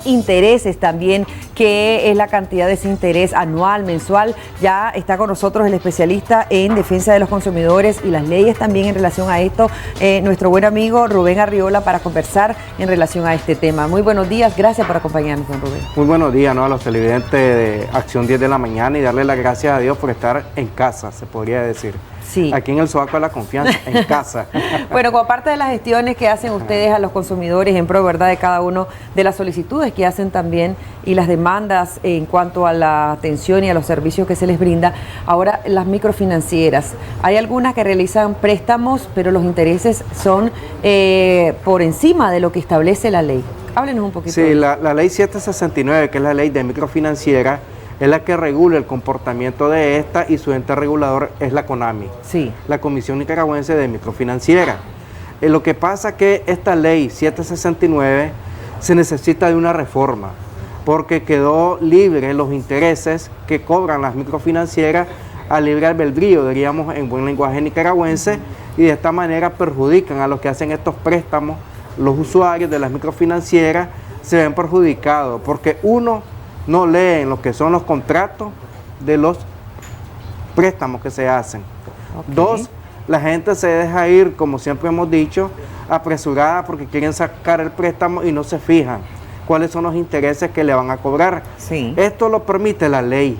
intereses también, qué es la cantidad de ese interés anual, mensual. Ya está con nosotros el especialista en defensa de los consumidores y las leyes también en relación a esto, nuestro buen amigo Rubén Arriola, para conversar en relación a este tema. Muy buenos días, gracias por acompañarnos, don Rubén. Muy buenos días, ¿no?, a los televidentes de Acción 10 de la mañana, y darle las gracias a Dios por estar en casa, se podría decir. Sí. Aquí en el Sobaco de la Confianza, en casa. Bueno, como parte de las gestiones que hacen ustedes a los consumidores en pro, ¿verdad?, de cada uno de las solicitudes que hacen también y las demandas en cuanto a la atención y a los servicios que se les brinda, ahora las microfinancieras. Hay algunas que realizan préstamos, pero los intereses son por encima de lo que establece la ley. Háblenos un poquito. Sí, la ley 769, que es la ley de microfinanciera, es la que regula el comportamiento de esta, y su ente regulador es la CONAMI, sí, la Comisión Nicaragüense de Microfinanciera. Lo que pasa es que esta ley 769 se necesita de una reforma, porque quedó libre los intereses que cobran las microfinancieras a libre albedrío, diríamos en buen lenguaje nicaragüense, y de esta manera perjudican a los que hacen estos préstamos. Los usuarios de las microfinancieras se ven perjudicados, porque uno, no leen lo que son los contratos de los préstamos que se hacen. Okay. Dos, la gente se deja ir, como siempre hemos dicho, apresurada, porque quieren sacar el préstamo y no se fijan cuáles son los intereses que le van a cobrar. Sí. Esto lo permite la ley.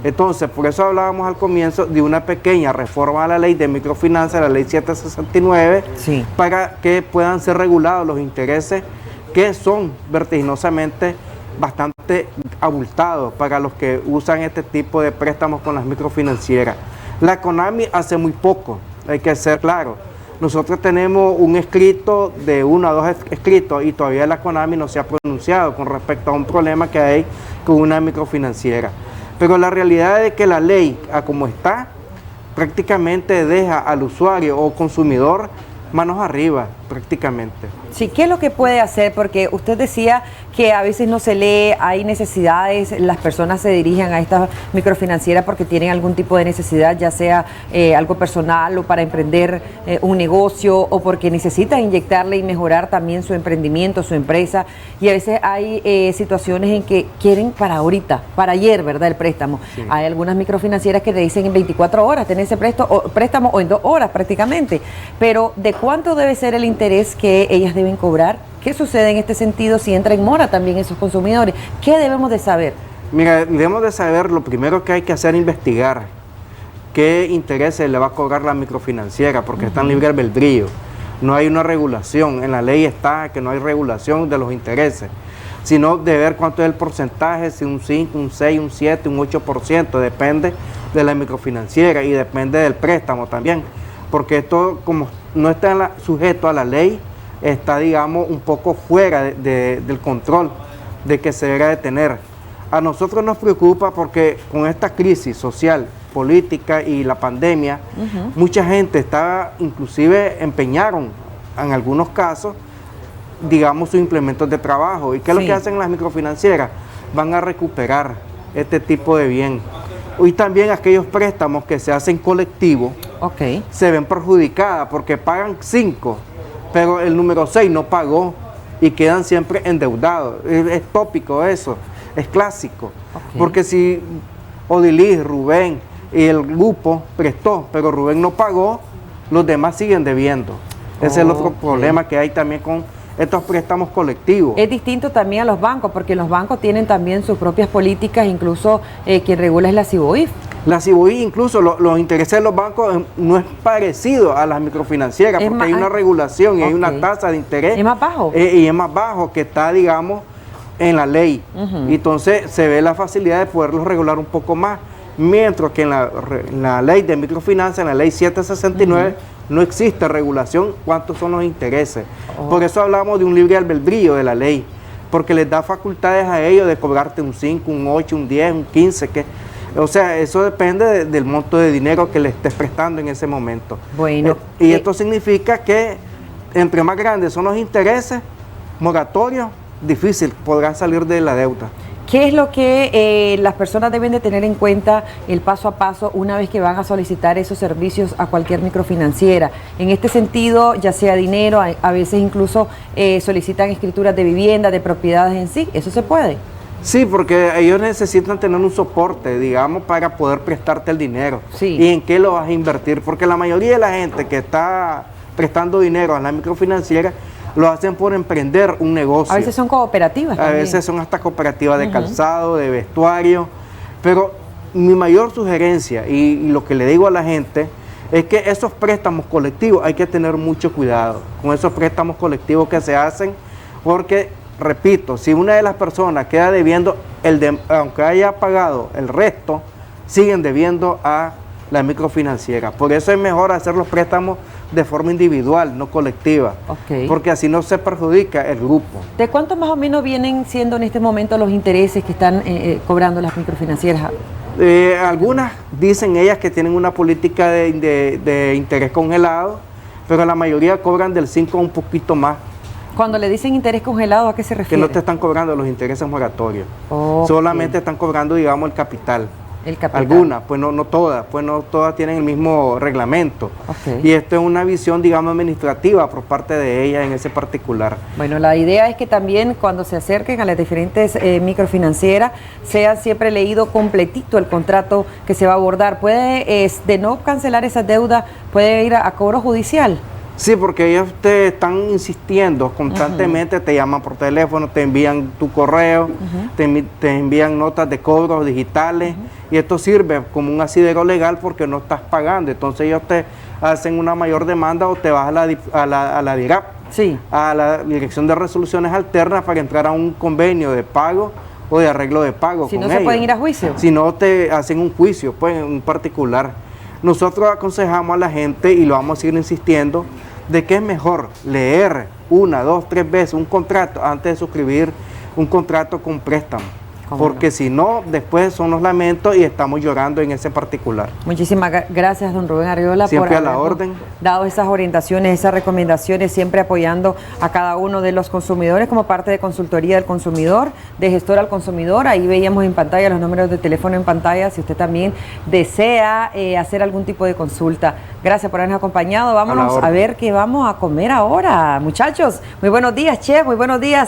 Entonces, por eso hablábamos al comienzo de una pequeña reforma a la ley de microfinanzas, la ley 769, sí, para que puedan ser regulados los intereses que son vertiginosamente bastante abultados para los que usan este tipo de préstamos con las microfinancieras. La CONAMI hace muy poco, hay que ser claro. Nosotros tenemos un escrito de 1 a 2 escritos, y todavía la CONAMI no se ha pronunciado con respecto a un problema que hay con una microfinanciera. Pero la realidad es que la ley, como está, prácticamente deja al usuario o consumidor manos arriba, prácticamente. Sí, ¿qué es lo que puede hacer? Porque usted decía que a veces no se lee, hay necesidades, las personas se dirigen a estas microfinancieras porque tienen algún tipo de necesidad, ya sea algo personal o para emprender un negocio, o porque necesitan inyectarle y mejorar también su emprendimiento, su empresa, y a veces hay situaciones en que quieren para ahorita, para ayer, ¿verdad?, el préstamo. Sí. Hay algunas microfinancieras que le dicen en 24 horas tener ese préstamo, o en 2 horas prácticamente, pero ¿de cuánto debe ser el interés que ellas deben cobrar? ¿Qué sucede en este sentido si entra en mora también esos consumidores? ¿Qué debemos de saber? Mira, debemos de saber, lo primero que hay que hacer es investigar qué intereses le va a cobrar la microfinanciera, porque está en libre albedrío. No hay una regulación, en la ley está que no hay regulación de los intereses, sino de ver cuánto es el porcentaje, si un 5, un 6, un 7, un 8%, depende de la microfinanciera y depende del préstamo también, porque esto, como no está sujeto a la ley, está, digamos, un poco fuera del control de que se debe de tener. A nosotros nos preocupa porque con esta crisis social, política y la pandemia, mucha gente está, inclusive empeñaron en algunos casos, digamos, sus implementos de trabajo. ¿Y qué es lo que hacen las microfinancieras? Van a recuperar este tipo de bien. Y también aquellos préstamos que se hacen colectivos se ven perjudicadas porque pagan 5, pero el número 6 no pagó y quedan siempre endeudados. Es tópico eso, es clásico. Porque si Odilis, Rubén y el grupo prestó, pero Rubén no pagó, los demás siguen debiendo. Ese es el otro problema que hay también con estos préstamos colectivos. Es distinto también a los bancos, porque los bancos tienen también sus propias políticas, incluso quien regula es la CIBOIF. La CIBOIF, incluso los intereses de los bancos no es parecido a las microfinancieras, porque hay una regulación y hay una tasa de interés. ¿Es más bajo? Y es más bajo, que está, digamos, en la ley. Y entonces se ve la facilidad de poderlos regular un poco más, mientras que en la ley de microfinanzas, en la ley 769, no existe regulación cuántos son los intereses. Por eso hablamos de un libre albedrío de la ley, porque les da facultades a ellos de cobrarte un 5, un 8, un 10, un 15, o sea, eso depende del monto de dinero que le estés prestando en ese momento. Bueno, y esto significa que entre más grandes son los intereses, moratorios, difícil podrá salir de la deuda. ¿Qué es lo que las personas deben de tener en cuenta el paso a paso una vez que van a solicitar esos servicios a cualquier microfinanciera? En este sentido, ya sea dinero, a veces incluso solicitan escrituras de vivienda, de propiedades en sí, ¿eso se puede? Sí, porque ellos necesitan tener un soporte, digamos, para poder prestarte el dinero. Sí. ¿Y en qué lo vas a invertir? Porque la mayoría de la gente que está prestando dinero a la microfinanciera lo hacen por emprender un negocio. A veces son cooperativas también. A veces son hasta cooperativas de calzado, de vestuario. Pero mi mayor sugerencia y lo que le digo a la gente es que esos préstamos colectivos hay que tener mucho cuidado con esos préstamos colectivos que se hacen, porque, repito, si una de las personas queda debiendo, aunque haya pagado el resto, siguen debiendo a la microfinanciera. Por eso es mejor hacer los préstamos de forma individual, no colectiva, porque así no se perjudica el grupo. ¿De cuánto más o menos vienen siendo en este momento los intereses que están cobrando las microfinancieras? Algunas dicen ellas que tienen una política de interés congelado, pero la mayoría cobran del 5 a un poquito más. Cuando le dicen interés congelado, ¿a qué se refiere? Que no te están cobrando los intereses moratorios, solamente están cobrando, digamos, el capital. Algunas, pues no todas, pues no todas tienen el mismo reglamento. Y esto es una visión, digamos, administrativa por parte de ellas en ese particular. Bueno, la idea es que también cuando se acerquen a las diferentes microfinancieras sea siempre leído completito el contrato que se va a abordar. Puede, de no cancelar esa deuda, puede ir a cobro judicial. Sí, porque ellos te están insistiendo constantemente, te llaman por teléfono, te envían tu correo, te envían notas de cobros digitales, y esto sirve como un asidero legal porque no estás pagando. Entonces ellos te hacen una mayor demanda o te vas a la DIRAP, a la Dirección de Resoluciones Alternas, para entrar a un convenio de pago o de arreglo de pago. Si no, se pueden ir a juicio. Si no, te hacen un juicio, pues, en particular. Nosotros aconsejamos a la gente, y lo vamos a seguir insistiendo, de que es mejor leer 1, 2, 3 veces un contrato antes de suscribir un contrato con préstamo. Porque si no, después son los lamentos y estamos llorando en ese particular. Muchísimas gracias, don Rubén Arriola, siempre por a la orden, dado esas orientaciones, esas recomendaciones, siempre apoyando a cada uno de los consumidores como parte de Consultoría del Consumidor, de Gestor al Consumidor. Ahí veíamos en pantalla los números de teléfono en pantalla, si usted también desea hacer algún tipo de consulta. Gracias por habernos acompañado. Vámonos a ver qué vamos a comer ahora, muchachos. Muy buenos días, chef, muy buenos días.